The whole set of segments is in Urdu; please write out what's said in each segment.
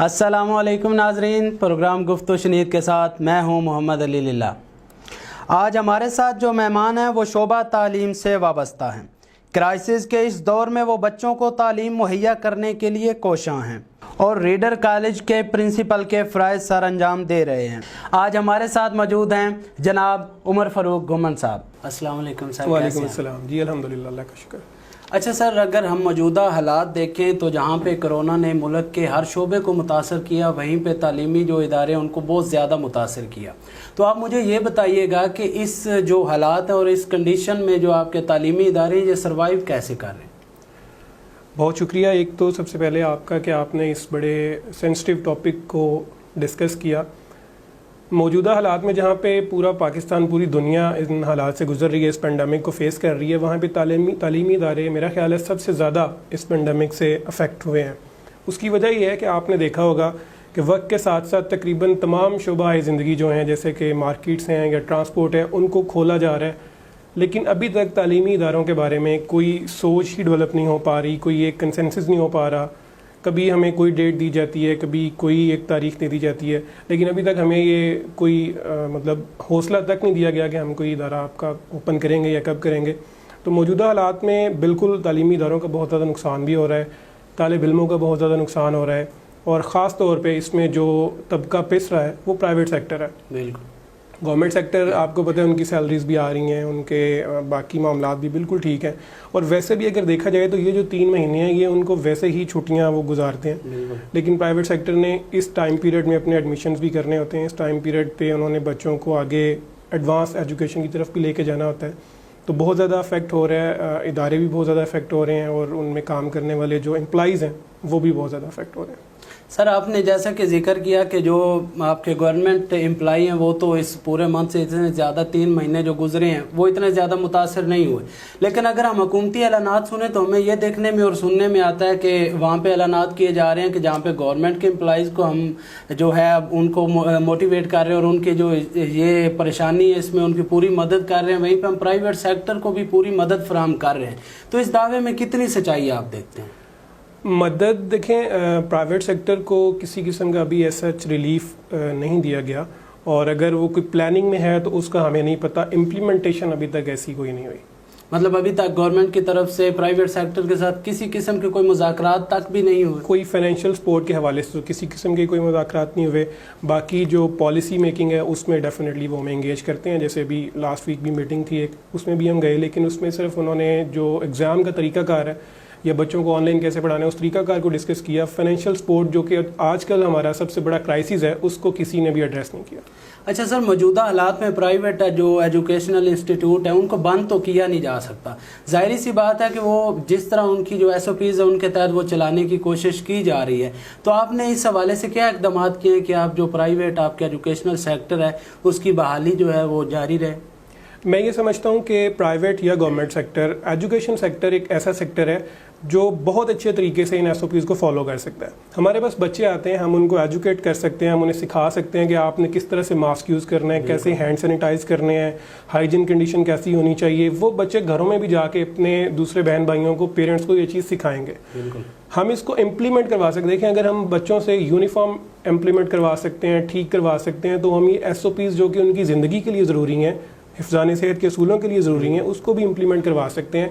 السلام علیکم ناظرین، پروگرام گفت و شنید کے ساتھ میں ہوں محمد علی للہ۔ آج ہمارے ساتھ جو مہمان ہیں وہ شعبہ تعلیم سے وابستہ ہیں۔ کرائسس کے اس دور میں وہ بچوں کو تعلیم مہیا کرنے کے لیے کوشاں ہیں اور ریڈر کالج کے پرنسپل کے فرائض سر انجام دے رہے ہیں۔ آج ہمارے ساتھ موجود ہیں جناب عمر فاروق گھمن صاحب۔ السلام علیکم سر۔ وعلیکم السلام جی، الحمدللہ، اللہ کا شکر۔ اچھا سر، اگر ہم موجودہ حالات دیکھیں تو جہاں پہ کرونا نے ملک کے ہر شعبے کو متاثر کیا، وہیں پہ تعلیمی جو ادارے ان کو بہت زیادہ متاثر کیا، تو آپ مجھے یہ بتائیے گا کہ اس جو حالات ہیں اور اس کنڈیشن میں جو آپ کے تعلیمی ادارے یہ سروائیو کیسے کر رہے ہیں؟ بہت شکریہ ایک تو سب سے پہلے آپ کا کہ آپ نے اس بڑے سینسٹیو ٹاپک کو ڈسکس کیا۔ موجودہ حالات میں جہاں پہ پورا پاکستان، پوری دنیا ان حالات سے گزر رہی ہے، اس پینڈیمک کو فیس کر رہی ہے، وہاں پہ تعلیمی ادارے میرا خیال ہے سب سے زیادہ اس پینڈیمک سے افیکٹ ہوئے ہیں۔ اس کی وجہ یہ ہے کہ آپ نے دیکھا ہوگا کہ وقت کے ساتھ ساتھ تقریباً تمام شعبہ زندگی جو ہیں، جیسے کہ مارکیٹس ہیں یا ٹرانسپورٹ ہے، ان کو کھولا جا رہا ہے، لیکن ابھی تک تعلیمی اداروں کے بارے میں کوئی سوچ ہی ڈیولپ نہیں ہو پا رہی، کوئی ایک کنسنسس نہیں ہو پا رہا۔ کبھی ہمیں کوئی ڈیٹ دی جاتی ہے، کبھی کوئی ایک تاریخ دے دی جاتی ہے، لیکن ابھی تک ہمیں یہ کوئی مطلب حوصلہ تک نہیں دیا گیا کہ ہم کوئی ادارہ آپ کا اوپن کریں گے یا کب کریں گے۔ تو موجودہ حالات میں بالکل تعلیمی اداروں کا بہت زیادہ نقصان بھی ہو رہا ہے، طالب علموں کا بہت زیادہ نقصان ہو رہا ہے، اور خاص طور پہ اس میں جو طبقہ پس رہا ہے وہ پرائیویٹ سیکٹر ہے۔ بالکل گورنمنٹ سیکٹر آپ کو پتہ ہے ان کی سیلریز بھی آ رہی ہیں، ان کے باقی معاملات بھی بالکل ٹھیک ہیں، اور ویسے بھی اگر دیکھا جائے تو یہ جو 3 مہینے ہیں یہ ان کو ویسے ہی چھٹیاں وہ گزارتے ہیں، لیکن پرائیویٹ سیکٹر نے اس ٹائم پیریڈ میں اپنے ایڈمیشنز بھی کرنے ہوتے ہیں، اس ٹائم پیریڈ پہ انہوں نے بچوں کو آگے ایڈوانس ایجوکیشن کی طرف بھی لے کے جانا ہوتا ہے، تو بہت زیادہ افیکٹ ہو رہا ہے، ادارے بھی بہت زیادہ افیکٹ ہو رہے ہیں، اور ان میں کام کرنے والے جو امپلائیز ہیں وہ بھی بہت زیادہ افیکٹ ہو رہے ہیں۔ سر، آپ نے جیسا کہ ذکر کیا کہ جو آپ کے گورنمنٹ امپلائی ہیں وہ تو اس پورے منتھ سے اتنے زیادہ 3 مہینے جو گزرے ہیں وہ اتنے زیادہ متاثر نہیں ہوئے، لیکن اگر ہم حکومتی اعلانات سنیں تو ہمیں یہ دیکھنے میں اور سننے میں آتا ہے کہ وہاں پہ اعلانات کیے جا رہے ہیں کہ جہاں پہ گورنمنٹ کے امپلائیز کو ہم جو ہے ان کو موٹیویٹ کر رہے ہیں اور ان کی جو یہ پریشانی ہے اس میں ان کی پوری مدد کر رہے ہیں، وہیں پہ ہم پرائیویٹ سیکٹر کو بھی پوری مدد فراہم کر رہے ہیں، تو اس دعوے میں کتنی سچائی آپ دیکھتے ہیں؟ مدد دیکھیں، پرائیویٹ سیکٹر کو کسی قسم کا ابھی ایسا ریلیف نہیں دیا گیا، اور اگر وہ کوئی پلاننگ میں ہے تو اس کا ہمیں نہیں پتہ، امپلیمنٹیشن ابھی تک ایسی کوئی نہیں ہوئی۔ مطلب ابھی تک گورنمنٹ کی طرف سے پرائیویٹ سیکٹر کے ساتھ کسی قسم کے کوئی مذاکرات تک بھی نہیں ہوئے؟ کوئی فائنینشیل سپورٹ کے حوالے سے کسی قسم کے کوئی مذاکرات نہیں ہوئے۔ باقی جو پالیسی میکنگ ہے اس میں ڈیفینیٹلی وہ ہمیں انگیج کرتے ہیں، جیسے ابھی لاسٹ ویک بھی میٹنگ تھی ایک، اس میں بھی ہم گئے، لیکن اس میں صرف انہوں نے جو ایگزام کا طریقہ کار ہے یا بچوں کو آن لائن کیسے پڑھانا ہے اس طریقہ کار کو ڈسکس کیا۔ فائنینشیل سپورٹ جو کہ آج کل ہمارا سب سے بڑا کرائسس ہے اس کو کسی نے بھی ایڈریس نہیں کیا۔ اچھا سر، موجودہ حالات میں پرائیویٹ جو ایجوکیشنل انسٹیٹیوٹ ہیں ان کو بند تو کیا نہیں جا سکتا، ظاہری سی بات ہے کہ وہ جس طرح ان کی جو SOPs ہے ان کے تحت وہ چلانے کی کوشش کی جا رہی ہے، تو آپ نے اس حوالے سے کیا اقدامات کیے کہ آپ جو پرائیویٹ آپ کے ایجوکیشنل سیکٹر ہے اس کی بحالی جو ہے وہ جاری رہے؟ میں یہ سمجھتا ہوں کہ پرائیویٹ یا گورنمنٹ سیکٹر، ایجوکیشن سیکٹر ایک ایسا سیکٹر ہے جو بہت اچھے طریقے سے ان SOPs کو فالو کر سکتا ہے۔ ہمارے پاس بچے آتے ہیں، ہم ان کو ایجوکیٹ کر سکتے ہیں، ہم انہیں سکھا سکتے ہیں کہ آپ نے کس طرح سے ماسک یوز کرنا ہے، کیسے ہینڈ سینیٹائز کرنے ہیں، ہائیجین کنڈیشن کیسی ہونی چاہیے۔ وہ بچے گھروں میں بھی جا کے اپنے دوسرے بہن بھائیوں کو، پیرنٹس کو یہ چیز سکھائیں گے۔ ہم اس کو امپلیمنٹ کروا سکتے ہیں۔ دیکھیں، اگر ہم بچوں سے یونیفارم امپلیمنٹ کروا سکتے ہیں، ٹھیک کروا سکتے ہیں، تو ہم یہ SOPs جو کہ ان کی زندگی کے لیے ضروری ہیں، حفظان صحت کے اصولوں کے لیے ضروری ہیں، اس کو بھی امپلیمنٹ کروا سکتے ہیں۔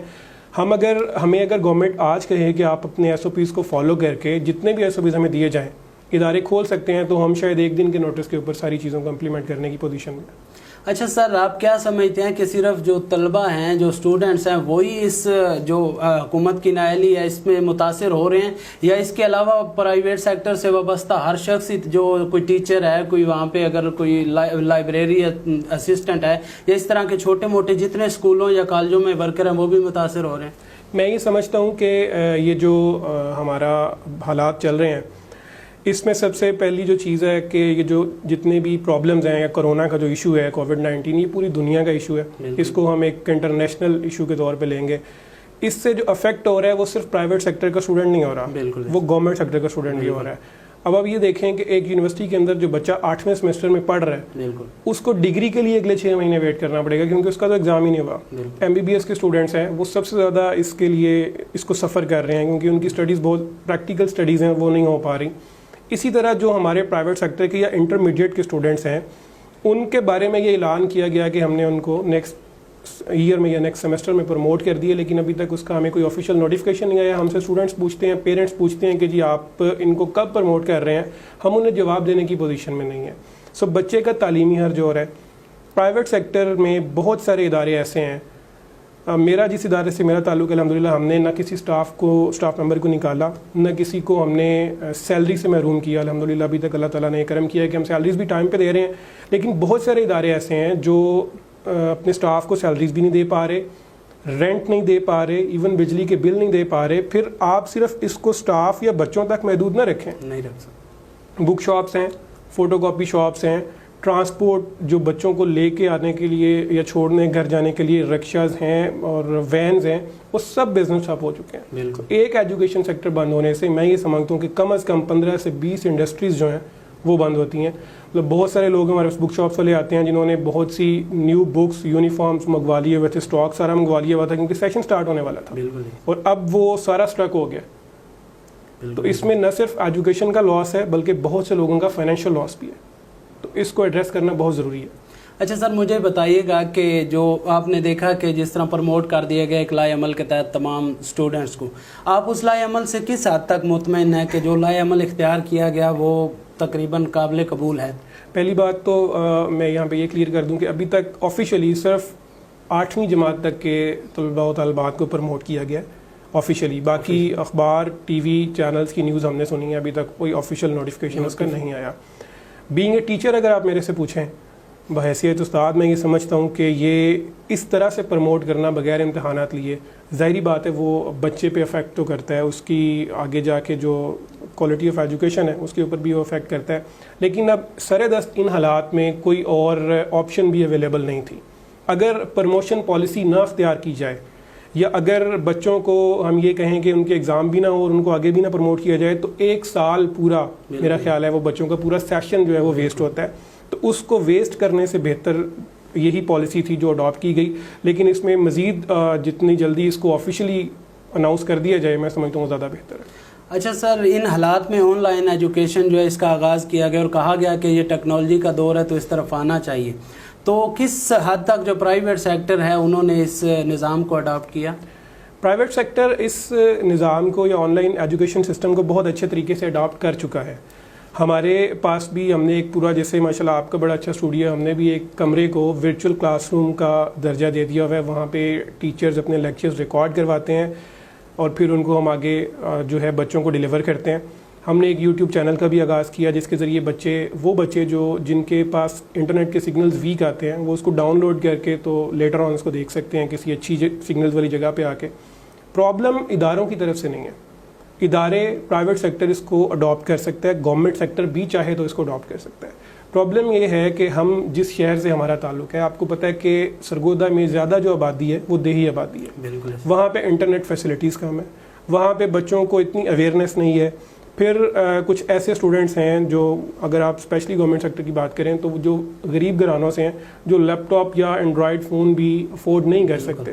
ہمیں اگر گورنمنٹ آج کہے کہ آپ اپنے SOPs کو فالو کر کے جتنے بھی SOPs ہمیں دیے جائیں ادارے کھول سکتے ہیں، تو ہم شاید 1 دن کے نوٹس کے اوپر ساری چیزوں کو امپلیمنٹ کرنے کی پوزیشن میں۔ اچھا سر، آپ کیا سمجھتے ہیں کہ صرف جو طلبہ ہیں، جو اسٹوڈنٹس ہیں، وہی اس جو حکومت کی نااہلی ہے اس میں متاثر ہو رہے ہیں، یا اس کے علاوہ پرائیویٹ سیکٹر سے وابستہ ہر شخص جو کوئی ٹیچر ہے، کوئی وہاں پہ اگر کوئی لائبریری اسسٹنٹ ہے، یا اس طرح کے چھوٹے موٹے جتنے اسکولوں یا کالجوں میں ورکر ہیں وہ بھی متاثر ہو رہے ہیں؟ میں یہ سمجھتا ہوں کہ یہ جو ہمارا حالات چل رہے ہیں اس میں سب سے پہلی جو چیز ہے کہ یہ جو جتنے بھی پرابلمز ہیں، یا کرونا کا جو ایشو ہے، کووڈ-19، یہ پوری دنیا کا ایشو ہے، اس کو ہم ایک انٹرنیشنل ایشو کے طور پہ لیں گے۔ اس سے جو افیکٹ ہو رہا ہے وہ صرف پرائیویٹ سیکٹر کا اسٹوڈنٹ نہیں ہو رہا، وہ گورنمنٹ سیکٹر کا اسٹوڈنٹ بھی ہو رہا ہے۔ اب آپ یہ دیکھیں کہ ایک یونیورسٹی کے اندر جو بچہ 8ویں سیمسٹر میں پڑھ رہا ہے اس کو ڈگری کے لیے اگلے 6 مہینے ویٹ کرنا پڑے گا، کیونکہ اس کا تو ایگزام ہی نہیں ہوا۔ MBBS کے اسٹوڈنٹس ہیں وہ سب سے زیادہ اس کے لیے اس کو سفر کر رہے ہیں، کیونکہ ان کی اسٹڈیز بہت پریکٹیکل اسٹڈیز ہیں، وہ نہیں ہو پا رہی۔ اسی طرح جو ہمارے پرائیویٹ سیکٹر کے یا انٹرمیڈیٹ کے اسٹوڈنٹس ہیں ان کے بارے میں یہ اعلان کیا گیا کہ ہم نے ان کو نیکسٹ ایئر میں یا نیکسٹ سیمسٹر میں پروموٹ کر دیے، لیکن ابھی تک اس کا ہمیں کوئی آفیشیل نوٹیفیکیشن نہیں آیا. ہم سے اسٹوڈنٹس پوچھتے ہیں، پیرنٹس پوچھتے ہیں کہ جی آپ ان کو کب پروموٹ کر رہے ہیں، ہم انہیں جواب دینے کی پوزیشن میں نہیں ہیں. سو بچے کا تعلیمی حرج ہو رہا ہے. پرائیویٹ سیکٹر میں بہت سارے ادارے ایسے ہیں. میرا جس ادارے سے میرا تعلق ہے الحمدللہ ہم نے نہ کسی اسٹاف ممبر کو نکالا، نہ کسی کو ہم نے سیلری سے محروم کیا. الحمدللہ ابھی تک اللہ تعالیٰ نے کرم کیا ہے کہ ہم سیلریز بھی ٹائم پہ دے رہے ہیں. لیکن بہت سارے ادارے ایسے ہیں جو اپنے اسٹاف کو سیلریز بھی نہیں دے پا رہے، رینٹ نہیں دے پا رہے، ایون بجلی کے بل نہیں دے پا رہے. پھر آپ صرف اس کو اسٹاف یا بچوں تک محدود نہ رکھیں. نہیں رکھ سکتے. بک شاپس ہیں، فوٹو کاپی شاپس ہیں، ٹرانسپورٹ جو بچوں کو لے کے آنے کے لیے یا چھوڑنے گھر جانے کے لیے رکشاز ہیں اور وینز ہیں، وہ سب بزنس ٹھپ ہو چکے ہیں. بالکل. ایک ایجوکیشن سیکٹر بند ہونے سے میں یہ سمجھتا ہوں کہ کم از کم 15 سے 20 انڈسٹریز جو ہیں وہ بند ہوتی ہیں. مطلب بہت سارے لوگ ہمارے بک شاپس والے آتے ہیں جنہوں نے بہت سی نیو بکس، یونیفارمس منگوا لیے ہوئے تھے، اسٹاک سارا منگوا لیا ہوا تھا کیونکہ سیشن سٹارٹ ہونے والا تھا. بالکل. اور اب وہ سارا اسٹرک ہو گیا. تو اس میں نہ صرف ایجوکیشن کا لاس ہے بلکہ بہت سے لوگوں کا فائنینشیل لاس بھی ہے. تو اس کو ایڈریس کرنا بہت ضروری ہے. اچھا سر، مجھے بتائیے گا کہ جو آپ نے دیکھا کہ جس طرح پروموٹ کر دیا گیا ایک لائے عمل کے تحت تمام اسٹوڈنٹس کو، آپ اس لائے عمل سے کس حد تک مطمئن ہیں کہ جو لائے عمل اختیار کیا گیا وہ تقریباً قابل قبول ہے؟ پہلی بات تو میں یہاں پہ یہ کلیئر کر دوں کہ ابھی تک آفیشیلی صرف 8ویں جماعت تک کے طلباء و طالبات کو پروموٹ کیا گیا آفیشیلی. باقی اخبار، ٹی وی چینلز کی نیوز ہم نے سنی ہے، ابھی تک کوئی آفیشیل نوٹیفیکیشن اس کا نہیں آیا. بینگ اے ٹیچر اگر آپ میرے سے پوچھیں بحیثیت استاد، میں یہ سمجھتا ہوں کہ یہ اس طرح سے پروموٹ کرنا بغیر امتحانات لیے، ظاہری بات ہے وہ بچے پہ افیکٹ تو کرتا ہے، اس کی آگے جا کے جو کوالٹی آف ایجوکیشن ہے اس کے اوپر بھی وہ افیکٹ کرتا ہے. لیکن اب سر دست ان حالات میں کوئی اور آپشن بھی اویلیبل نہیں تھی. اگر پروموشن پالیسی نہ اختیار کی جائے یا اگر بچوں کو ہم یہ کہیں کہ ان کے ایگزام بھی نہ ہو اور ان کو آگے بھی نہ پروموٹ کیا جائے تو 1 سال پورا میرا خیال ہے وہ بچوں کا پورا سیشن جو ہے وہ ویسٹ ہوتا ہے. تو اس کو ویسٹ کرنے سے بہتر یہی پالیسی تھی جو اڈاپٹ کی گئی. لیکن اس میں مزید جتنی جلدی اس کو آفیشیلی اناؤنس کر دیا جائے میں سمجھتا ہوں زیادہ بہتر ہے. اچھا سر، ان حالات میں آن لائن ایجوکیشن جو ہے اس کا آغاز کیا گیا اور کہا گیا کہ یہ ٹیکنالوجی کا دور ہے تو اس طرف آنا چاہیے، تو کس حد تک جو پرائیویٹ سیکٹر ہے انہوں نے اس نظام کو اڈاپٹ کیا؟ پرائیویٹ سیکٹر اس نظام کو یا آن لائن ایجوکیشن سسٹم کو بہت اچھے طریقے سے اڈاپٹ کر چکا ہے. ہمارے پاس بھی ہم نے ایک پورا، جیسے ماشاءاللہ آپ کا بڑا اچھا اسٹوڈیو ہے، ہم نے بھی ایک کمرے کو ورچوئل کلاس روم کا درجہ دے دیا ہوا ہے. وہاں پہ ٹیچرز اپنے لیکچرز ریکارڈ کرواتے ہیں اور پھر ان کو ہم آگے جو ہے بچوں کو ڈیلیور کرتے ہیں. ہم نے ایک یوٹیوب چینل کا بھی آغاز کیا جس کے ذریعے وہ بچے جن کے پاس انٹرنیٹ کے سگنلز ویک آتے ہیں وہ اس کو ڈاؤن لوڈ کر کے تو لیٹر آن اس کو دیکھ سکتے ہیں کسی اچھی سگنلز والی جگہ پہ آ کے. پرابلم اداروں کی طرف سے نہیں ہے. ادارے، پرائیویٹ سیکٹر اس کو اڈاپٹ کر سکتا ہے، گورنمنٹ سیکٹر بھی چاہے تو اس کو اڈاپٹ کر سکتا ہے. پرابلم یہ ہے کہ ہم جس شہر سے ہمارا تعلق ہے، آپ کو پتہ ہے کہ سرگودا میں زیادہ جو آبادی ہے وہ دیہی آبادی ہے. بالکل. وہاں پہ انٹرنیٹ فیسلٹیز کم ہے، وہاں پہ بچوں کو اتنی اویئرنیس نہیں ہے. پھر کچھ ایسے اسٹوڈنٹس ہیں جو، اگر آپ اسپیشلی گورنمنٹ سیکٹر کی بات کریں تو جو غریب گھرانوں سے ہیں، جو لیپ ٹاپ یا اینڈرائڈ فون بھی افورڈ نہیں کر سکتے.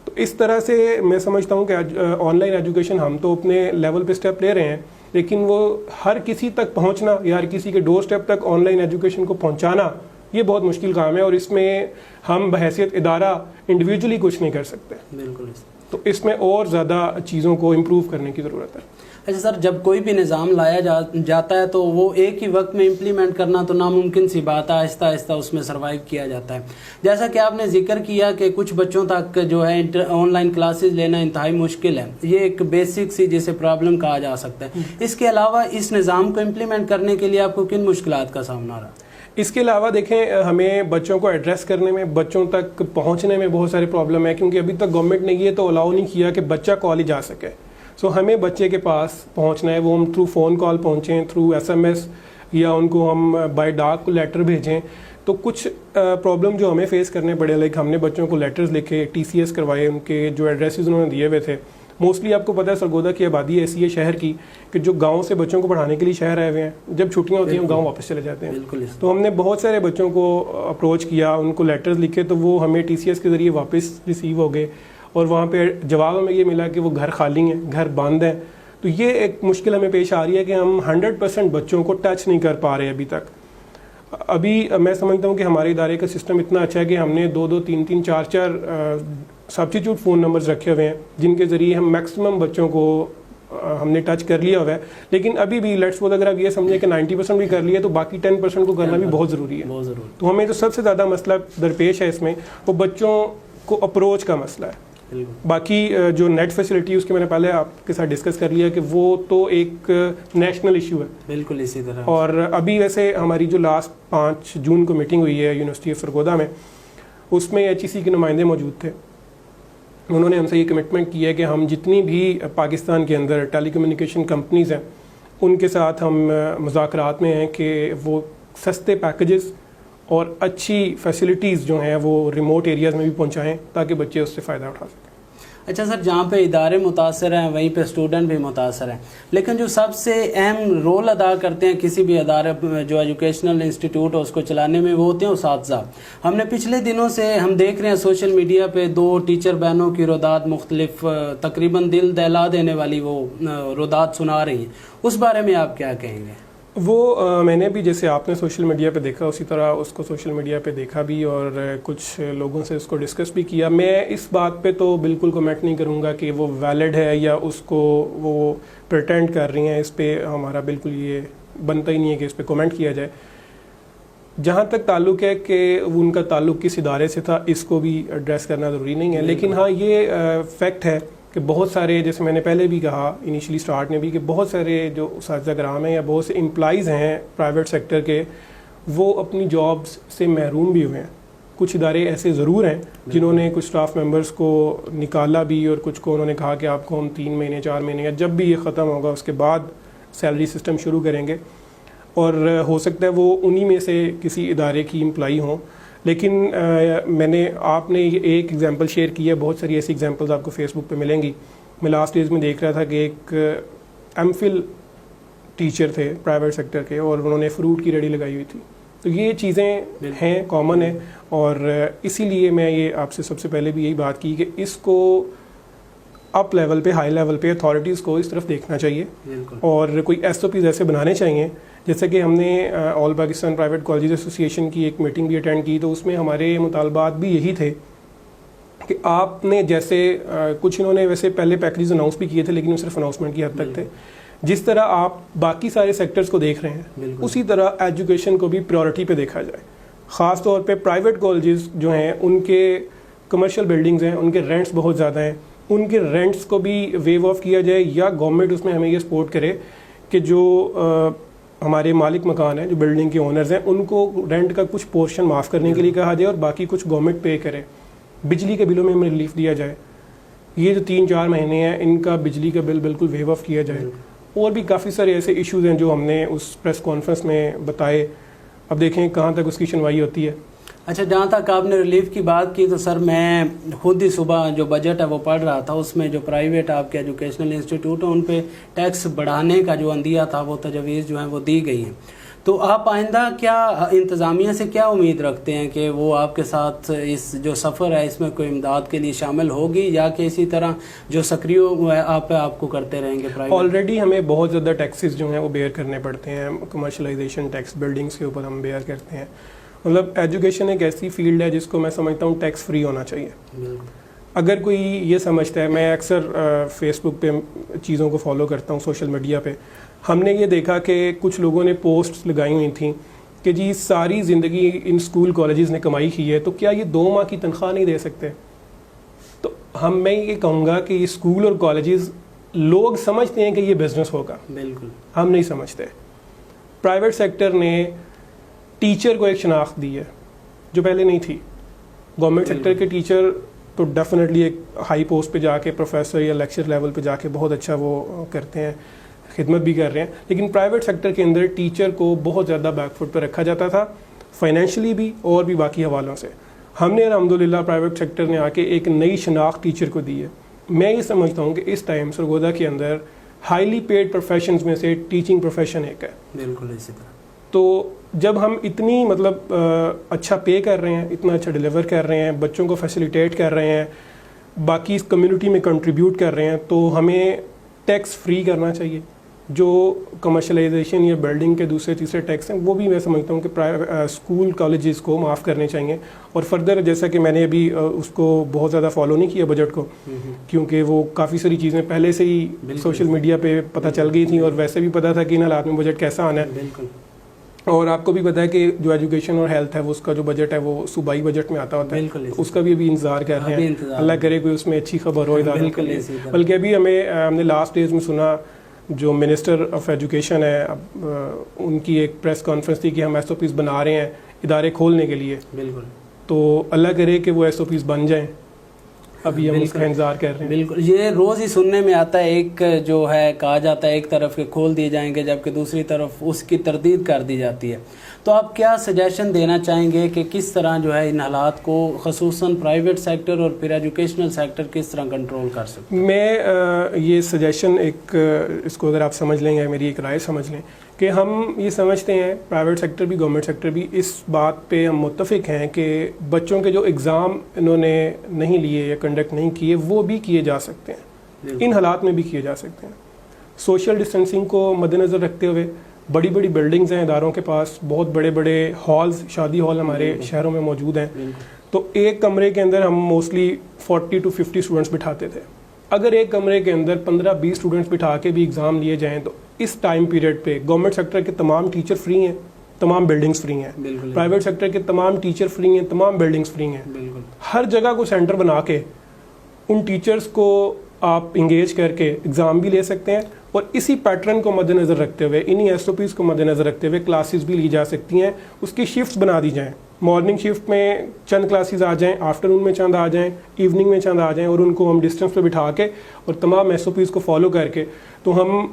تو اس طرح سے میں سمجھتا ہوں کہ آن لائن ایجوکیشن ہم تو اپنے لیول پہ اسٹیپ لے رہے ہیں، لیکن وہ ہر کسی تک پہنچنا یا ہر کسی کے ڈور اسٹیپ تک آن لائن ایجوکیشن کو پہنچانا یہ بہت مشکل کام ہے. اور اس میں ہم بحیثیت ادارہ انڈیویجولی کچھ نہیں کر سکتے. بالکل. تو اس میں اور زیادہ چیزوں کو امپروو کرنے کی ضرورت ہے. اچھا سر، جب کوئی بھی نظام لایا جاتا ہے تو وہ ایک ہی وقت میں امپلیمنٹ کرنا تو ناممکن سی بات ہے، آہستہ آہستہ اس میں سروائیو کیا جاتا ہے. جیسا کہ آپ نے ذکر کیا کہ کچھ بچوں تک جو ہے آن لائن کلاسز لینا انتہائی مشکل ہے، یہ ایک بیسک سی جسے پرابلم کہا جا سکتا ہے. اس کے علاوہ اس نظام کو امپلیمنٹ کرنے کے لیے آپ کو کن مشکلات کا سامنا رہا؟ اس کے علاوہ دیکھیں، ہمیں بچوں کو ایڈریس کرنے میں، بچوں تک پہنچنے میں بہت سارے پرابلم ہے، کیونکہ ابھی تک گورنمنٹ نے یہ تو الاؤ نہیں کیا کہ بچہ کالج آ سکے. سو ہمیں بچے کے پاس پہنچنا ہے، وہ ہم تھرو فون کال پہنچیں، تھرو SMS یا ان کو ہم بائی ڈاک لیٹر بھیجیں. تو کچھ پرابلم جو ہمیں فیس کرنے پڑے، لائک ہم نے بچوں کو لیٹرز لکھے، TCS کروائے، ان کے جو ایڈریسز انہوں نے دیے ہوئے تھے. موسٹلی آپ کو پتہ ہے سرگودا کی آبادی ایسی ہے شہر کی کہ جو گاؤں سے بچوں کو پڑھانے کے لیے شہر آئے ہوئے ہیں، جب چھٹیاں ہوتی ہیں گاؤں واپس چلے جاتے ہیں. تو ہم نے بہت سارے بچوں کو اپروچ کیا، ان کو لیٹرز لکھے، تو وہ ہمیں TCS کے ذریعے واپس ریسیو ہو گئے. اور وہاں پہ جواب میں یہ ملا کہ وہ گھر خالی ہیں، گھر بند ہیں. تو یہ ایک مشکل ہمیں پیش آ رہی ہے کہ ہم 100% بچوں کو ٹچ نہیں کر پا رہے ابھی تک. ابھی میں سمجھتا ہوں کہ ہمارے ادارے کا سسٹم اتنا اچھا ہے کہ ہم نے 2 3 4 سبسٹیٹیوٹ فون نمبرز رکھے ہوئے ہیں جن کے ذریعے ہم میکسیمم بچوں کو ہم نے ٹچ کر لیا ہوا ہے. لیکن ابھی بھی لیٹس سپوز اگر آپ یہ سمجھیں کہ 90% بھی کر لیا تو باقی 10% کو کرنا بھی بہت ضروری ہے. تو ہمیں جو سب سے زیادہ مسئلہ درپیش ہے اس میں وہ بچوں کو اپروچ کا مسئلہ ہے. باقی جو نیٹ فیسلٹی اس کے میں نے پہلے آپ کے ساتھ ڈسکس کر لیا کہ وہ تو ایک نیشنل ایشو ہے. بالکل اسی طرح. اور ابھی ویسے ہماری جو لاسٹ 5 جون کو میٹنگ ہوئی ہے یونیورسٹی آف سرگودا میں, اس میں HEC کے نمائندے موجود تھے. انہوں نے ہم سے یہ کمٹمنٹ کی ہے کہ ہم جتنی بھی پاکستان کے اندر ٹیلی کمیونیکیشن کمپنیز ہیں ان کے ساتھ ہم مذاکرات میں ہیں کہ وہ سستے پیکیجز اور اچھی فیسلٹیز جو ہیں وہ ریموٹ ایریاز میں بھی پہنچائیں تاکہ بچے اس سے فائدہ اٹھا سکیں. اچھا سر, جہاں پہ ادارے متاثر ہیں وہیں پہ اسٹوڈنٹ بھی متاثر ہیں, لیکن جو سب سے اہم رول ادا کرتے ہیں کسی بھی ادارے جو ایجوکیشنل انسٹیٹیوٹ ہے اس کو چلانے میں وہ ہوتے ہیں اساتذہ. ہم نے پچھلے دنوں سے ہم دیکھ رہے ہیں سوشل میڈیا پہ 2 ٹیچر بہنوں کی روداد مختلف تقریباً دل دہلا دینے والی وہ روداد سنا رہی ہیں, اس بارے میں آپ کیا کہیں گے؟ وہ میں نے بھی جیسے آپ نے سوشل میڈیا پہ دیکھا اسی طرح اس کو سوشل میڈیا پہ دیکھا بھی اور کچھ لوگوں سے اس کو ڈسکس بھی کیا. میں اس بات پہ تو بالکل کمنٹ نہیں کروں گا کہ وہ ویلڈ ہے یا اس کو وہ پریٹینڈ کر رہی ہیں. اس پہ ہمارا بالکل یہ بنتا ہی نہیں ہے کہ اس پہ کمنٹ کیا جائے. جہاں تک تعلق ہے کہ ان کا تعلق کس ادارے سے تھا اس کو بھی ایڈریس کرنا ضروری نہیں ہے. لیکن ہاں یہ فیکٹ ہے کہ بہت سارے, جیسے میں نے پہلے بھی کہا انیشلی سٹارٹ میں بھی, کہ بہت سارے جو اساتذہ کرام ہیں یا بہت سے امپلائیز ہیں پرائیویٹ سیکٹر کے وہ اپنی جابس سے محروم بھی ہوئے ہیں. کچھ ادارے ایسے ضرور ہیں جنہوں نے کچھ اسٹاف ممبرس کو نکالا بھی اور کچھ کو انہوں نے کہا کہ آپ کو ہم 3 مہینے 4 مہینے یا جب بھی یہ ختم ہوگا اس کے بعد سیلری سسٹم شروع کریں گے, اور ہو سکتا ہے وہ انہی میں سے کسی ادارے کی امپلائی ہوں. لیکن میں نے آپ نے ایک ایگزامپل شیئر کی ہے, بہت ساری ایسی ایگزامپلز آپ کو فیس بک پہ ملیں گی. میں لاسٹ ڈیز میں دیکھ رہا تھا کہ ایک MPhil ٹیچر تھے پرائیویٹ سیکٹر کے اور انہوں نے فروٹ کی ریڈی لگائی ہوئی تھی. تو یہ چیزیں ہیں, کامن ہیں, اور اسی لیے میں یہ آپ سے سب سے پہلے بھی یہی بات کی کہ اس کو اپ لیول پہ, ہائی لیول پہ اتھارٹیز کو اس طرف دیکھنا چاہیے اور کوئی SOPs ایسے بنانے چاہیے. جیسے کہ ہم نے آل پاکستان پرائیویٹ کالجز ایسوسی ایشن کی ایک میٹنگ بھی اٹینڈ کی, تو اس میں ہمارے مطالبات بھی یہی تھے کہ آپ نے جیسے کچھ انہوں نے ویسے پہلے پیکیجز اناؤنس بھی کیے تھے لیکن وہ صرف اناؤنسمنٹ کی حد تک تھے. جس طرح آپ باقی سارے سیکٹرز کو دیکھ رہے ہیں اسی طرح ایجوکیشن کو بھی پریورٹی پہ دیکھا جائے. خاص طور پہ پرائیویٹ کالجز جو ہیں ان کے کمرشل بلڈنگز ہیں, ان کے رینٹس بہت زیادہ ہیں, ان کے رینٹس کو بھی ویو آف کیا جائے یا گورنمنٹ اس میں ہمیں یہ سپورٹ کرے کہ جو ہمارے مالک مکان ہیں, جو بلڈنگ کے اونرز ہیں, ان کو رینٹ کا کچھ پورشن معاف کرنے کے لیے کہا جائے اور باقی کچھ گورنمنٹ پے کرے. بجلی کے بلوں میں ہمیں ریلیف دیا جائے. یہ جو 3-4 مہینے ہیں ان کا بجلی کا بل بالکل ویو آف کیا جائے. اور بھی کافی سارے ایسے ایشوز ہیں جو ہم نے اس پریس کانفرنس میں بتائے. اب دیکھیں کہاں تک اس کی سنوائی ہوتی ہے. اچھا, جہاں تک آپ نے ریلیف کی بات کی تو سر میں خود ہی صبح جو بجٹ ہے وہ پڑھ رہا تھا, اس میں جو پرائیویٹ آپ کے ایجوکیشنل انسٹیٹیوٹ ہیں ان پہ ٹیکس بڑھانے کا جو عندیہ تھا وہ تجویز جو ہیں وہ دی گئی ہیں. تو آپ آئندہ کیا انتظامیہ سے کیا امید رکھتے ہیں کہ وہ آپ کے ساتھ اس جو سفر ہے اس میں کوئی امداد کے لیے شامل ہوگی, یا کہ اسی طرح جو سکریو آپ کو کرتے رہیں گے؟ آلریڈی ہمیں بہت زیادہ ٹیکسز جو ہیں وہ بیئر کرنے پڑتے ہیں. کمرشلائزیشن ٹیکس بلڈنگس کے اوپر ہم بیئر کرتے ہیں. مطلب ایجوکیشن ایک ایسی فیلڈ ہے جس کو میں سمجھتا ہوں ٹیکس فری ہونا چاہیے. اگر کوئی یہ سمجھتا ہے, میں اکثر فیس بک پہ چیزوں کو فالو کرتا ہوں, سوشل میڈیا پہ, ہم نے یہ دیکھا کہ کچھ لوگوں نے پوسٹس لگائی ہوئی تھیں کہ جی ساری زندگی ان اسکول کالجز نے کمائی کی ہے تو کیا یہ 2 ماہ کی تنخواہ نہیں دے سکتے؟ تو میں یہ کہوں گا کہ یہ اسکول اور کالجز لوگ سمجھتے ہیں کہ یہ بزنس ہوگا, بالکل ہم نہیں سمجھتے. پرائیویٹ سیکٹر نے ٹیچر کو ایک شناخت دی ہے جو پہلے نہیں تھی. گورنمنٹ سیکٹر کے ٹیچر تو ڈیفینیٹلی ایک ہائی پوسٹ پہ جا کے پروفیسر یا لیکچر لیول پہ جا کے بہت اچھا وہ کرتے ہیں, خدمت بھی کر رہے ہیں. لیکن پرائیویٹ سیکٹر کے اندر ٹیچر کو بہت زیادہ بیک فٹ پہ رکھا جاتا تھا, فائنینشلی بھی اور بھی باقی حوالوں سے. ہم نے الحمدللہ پرائیویٹ سیکٹر نے آ کے ایک نئی شناخت ٹیچر کو دی ہے. میں یہ سمجھتا ہوں کہ اس ٹائم سرگودا کے اندر ہائیلی پیڈ پروفیشنز میں سے ٹیچنگ پروفیشن ایک ہے. بالکل اسی طرح. تو جب ہم اتنی مطلب اچھا پے کر رہے ہیں, اتنا اچھا ڈیلیور کر رہے ہیں, بچوں کو فیسیلیٹیٹ کر رہے ہیں, باقی اس کمیونٹی میں کنٹریبیوٹ کر رہے ہیں, تو ہمیں ٹیکس فری کرنا چاہیے. جو کمرشلائزیشن یا بلڈنگ کے دوسرے تیسرے ٹیکس ہیں وہ بھی میں سمجھتا ہوں کہ اسکول کالجز کو معاف کرنے چاہیے. اور فردر جیسا کہ میں نے ابھی اس کو بہت زیادہ فالو نہیں کیا بجٹ کو, کیونکہ وہ کافی ساری چیزیں پہلے سے ہی سوشل میڈیا پہ پتہ چل گئی تھیں اور ویسے بھی پتہ تھا کہ ان حالات میں بجٹ کیسا آنا ہے. اور آپ کو بھی پتہ ہے کہ جو ایجوکیشن اور ہیلتھ ہے وہ اس کا جو بجٹ ہے وہ صوبائی بجٹ میں آتا ہوتا ہے, اس کا بھی ابھی انتظار کر رہے ہیں. اللہ کرے کوئی اس میں اچھی خبر ہو اداروں کے لیے. بلکہ ابھی ہم نے لاسٹ ڈیز میں سنا جو منسٹر آف ایجوکیشن ہے ان کی ایک پریس کانفرنس تھی کہ ہم ایس او پیز بنا رہے ہیں ادارے کھولنے کے لیے. بالکل, تو اللہ کرے کہ وہ ایس او پیز بن جائیں. ابھی ہم اس کا انتظار کر رہے ہیں. بالکل, یہ روز ہی سننے میں آتا ہے. ایک جو ہے کہا جاتا ہے ایک طرف کے کھول دیے جائیں گے جبکہ دوسری طرف اس کی تردید کر دی جاتی ہے. تو آپ کیا سجیشن دینا چاہیں گے کہ کس طرح جو ہے ان حالات کو خصوصاً پرائیویٹ سیکٹر اور پھر ایجوکیشنل سیکٹر کس طرح کنٹرول کر سکتے ہیں؟ میں یہ سجیشن اس کو اگر آپ سمجھ لیں گے, میری ایک رائے سمجھ لیں کہ ہم یہ سمجھتے ہیں پرائیویٹ سیکٹر بھی گورنمنٹ سیکٹر بھی اس بات پہ ہم متفق ہیں کہ بچوں کے جو ایگزام انہوں نے نہیں لیے یا کنڈکٹ نہیں کیے وہ بھی کیے جا سکتے ہیں, ان حالات میں بھی کیے جا سکتے ہیں. سوشل ڈسٹینسنگ کو مد نظر رکھتے ہوئے بڑی بڑی بلڈنگز ہیں اداروں کے پاس, بہت بڑے بڑے ہالز, شادی ہال ہمارے شہروں میں موجود ہیں. تو ایک کمرے کے اندر ہم موسٹلی 40 to 50 اسٹوڈنٹس بٹھاتے تھے. اگر ایک کمرے کے اندر 15-20 اسٹوڈنٹس بٹھا کے بھی ایگزام لیے جائیں تو اس ٹائم پیریڈ پہ گورنمنٹ سیکٹر کے تمام ٹیچر فری ہیں, تمام بلڈنگز فری ہیں. پرائیویٹ سیکٹر کے تمام ٹیچر فری ہیں, تمام بلڈنگز فری ہیں. ہر جگہ کو سینٹر بنا کے ان ٹیچرز کو آپ انگیج کر کے ایگزام بھی لے سکتے ہیں. اور اسی پیٹرن کو مد نظر رکھتے ہوئے, انہی ایس او پیز کو مد نظر رکھتے ہوئے کلاسز بھی لی جا سکتی ہیں. اس کی شفٹس بنا دی جائیں, مارننگ شفٹ میں چند کلاسز آ جائیں, آفٹرنون میں چند آ جائیں, ایوننگ میں چند آ جائیں, اور ان کو ہم ڈسٹینس پہ بٹھا کے اور تمام ایس او پیز کو فالو کر کے تو ہم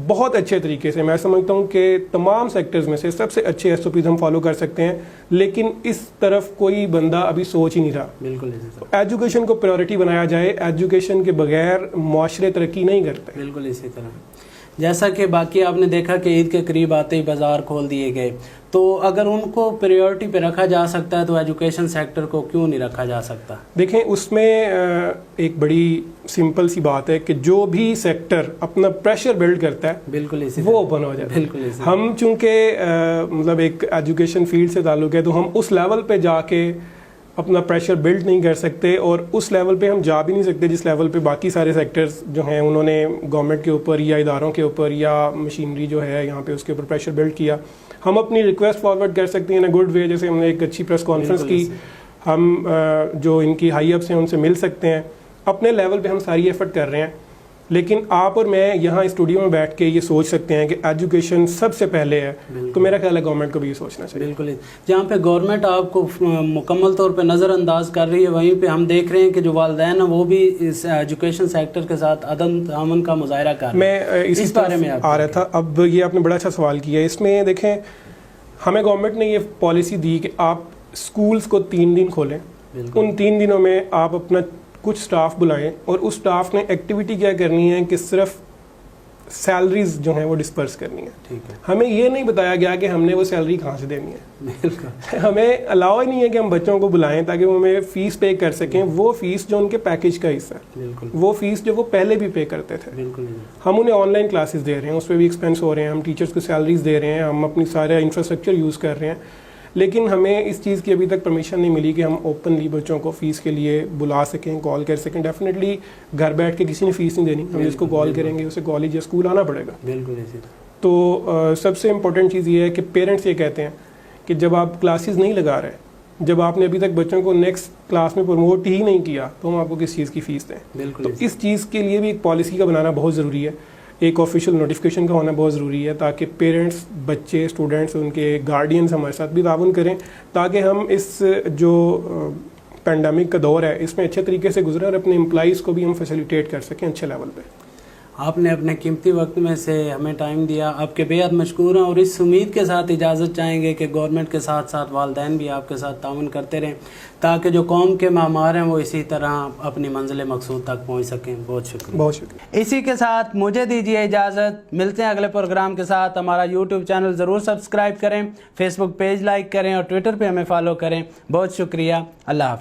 بہت اچھے طریقے سے, میں سمجھتا ہوں کہ تمام سیکٹرز میں سے سب سے اچھے ایس او پیز ہم فالو کر سکتے ہیں. لیکن اس طرف کوئی بندہ ابھی سوچ ہی نہیں رہا. بالکل, ایجوکیشن کو پریورٹی بنایا جائے, ایجوکیشن کے بغیر معاشرے ترقی نہیں کرتے. بالکل اسی طرح جیسا کہ باقی آپ نے دیکھا کہ عید کے قریب آتے ہی بازار کھول دیے گئے, تو اگر ان کو پریورٹی پہ رکھا جا سکتا ہے تو ایجوکیشن سیکٹر کو کیوں نہیں رکھا جا سکتا؟ دیکھیں اس میں ایک بڑی سمپل سی بات ہے کہ جو بھی سیکٹر اپنا پریشر بلڈ کرتا ہے بالکل وہ اوپن ہو جاتا ہے. بالکل ہم چونکہ مطلب ایک ایجوکیشن فیلڈ سے تعلق ہے تو ہم اس لیول پہ جا کے اپنا پریشر بلڈ نہیں کر سکتے, اور اس لیول پہ ہم جا بھی نہیں سکتے جس لیول پہ باقی سارے سیکٹرز جو ہیں انہوں نے گورنمنٹ کے اوپر یا اداروں کے اوپر یا مشینری جو ہے یہاں پہ اس کے اوپر پریشر بلڈ کیا. ہم اپنی ریکویسٹ فارورڈ کر سکتے ہیں ان اے گڈ وے, جیسے ہم نے ایک اچھی پریس کانفرنس کی, ہم جو ان کی ہائی اپس ہیں ان سے مل سکتے ہیں, اپنے لیول پہ ہم ساری ایفرٹ کر رہے ہیں. لیکن آپ اور میں یہاں اسٹوڈیو میں بیٹھ کے یہ سوچ سکتے ہیں کہ ایجوکیشن سب سے پہلے ہے, تو میرا خیال ہے گورنمنٹ کو بھی یہ سوچنا چاہیے. بالکل, جہاں پہ گورنمنٹ آپ کو مکمل طور پہ نظر انداز کر رہی ہے وہیں پہ ہم دیکھ رہے ہیں کہ جو والدین ہیں وہ بھی اس ایجوکیشن سیکٹر کے ساتھ عدم تعاون کا مظاہرہ کر رہے ہیں. میں اس بارے میں آ رہا تھا. اب یہ آپ نے بڑا اچھا سوال کیا. اس میں دیکھیں ہمیں گورنمنٹ نے یہ پالیسی دی کہ آپ اسکولس کو 3 دن کھولیں, ان 3 دنوں میں آپ اپنا کچھ سٹاف بلائیں, اور اس سٹاف نے ایکٹیویٹی کیا کرنی ہے کہ صرف سیلریز جو ہیں وہ ڈسپرس کرنی ہے. ہمیں یہ نہیں بتایا گیا کہ ہم نے وہ سیلری کہاں سے دینی ہے. ہمیں الاؤ ہی نہیں ہے کہ ہم بچوں کو بلائیں تاکہ وہ ہمیں فیس پے کر سکیں, وہ فیس جو ان کے پیکیج کا حصہ ہے, وہ فیس جو وہ پہلے بھی پے کرتے تھے. ہم انہیں آن لائن کلاسز دے رہے ہیں, اس پہ بھی ایکسپینس ہو رہے ہیں, ہم ٹیچرس کو سیلریز دے رہے ہیں, ہم اپنی سارے انفراسٹرکچر یوز کر رہے ہیں. لیکن ہمیں اس چیز کی ابھی تک پرمیشن نہیں ملی کہ ہم اوپنلی بچوں کو فیس کے لیے بلا سکیں, کال کر سکیں. ڈیفینیٹلی گھر بیٹھ کے کسی نے فیس نہیں دینی, ہم جس کو کال کریں گے اسے کالج یا اسکول آنا پڑے گا. بالکل. تو سب سے امپورٹنٹ چیز یہ ہے کہ پیرنٹس یہ کہتے ہیں کہ جب آپ کلاسز نہیں لگا رہے, جب آپ نے ابھی تک بچوں کو نیکسٹ کلاس میں پروموٹ ہی نہیں کیا, تو ہم آپ کو کس چیز کی فیس دیں. تو اس چیز کے لیے بھی ایک پالیسی کا بنانا بہت ضروری ہے, ایک آفیشیل نوٹیفیکیشن کا ہونا بہت ضروری ہے, تاکہ پیرنٹس, بچے, اسٹوڈنٹس, ان کے گارڈینس ہمارے ساتھ بھی تعاون کریں, تاکہ ہم اس جو پینڈیمک کا دور ہے اس میں اچھے طریقے سے گزریں اور اپنے امپلائیز کو بھی ہم فیسیلیٹیٹ کر سکیں اچھے لیول پہ. آپ نے اپنے قیمتی وقت میں سے ہمیں ٹائم دیا, آپ کے بے حد مشکور ہیں, اور اس امید کے ساتھ اجازت چاہیں گے کہ گورنمنٹ کے ساتھ ساتھ والدین بھی آپ کے ساتھ تعاون کرتے رہیں تاکہ جو قوم کے معمار ہیں وہ اسی طرح اپنی منزل مقصود تک پہنچ سکیں. بہت شکریہ. بہت شکریہ. اسی کے ساتھ مجھے دیجیے اجازت, ملتے ہیں اگلے پروگرام کے ساتھ. ہمارا یوٹیوب چینل ضرور سبسکرائب کریں, فیس بک پیج لائک کریں اور ٹویٹر پہ ہمیں فالو کریں. بہت شکریہ. اللہ حافظ.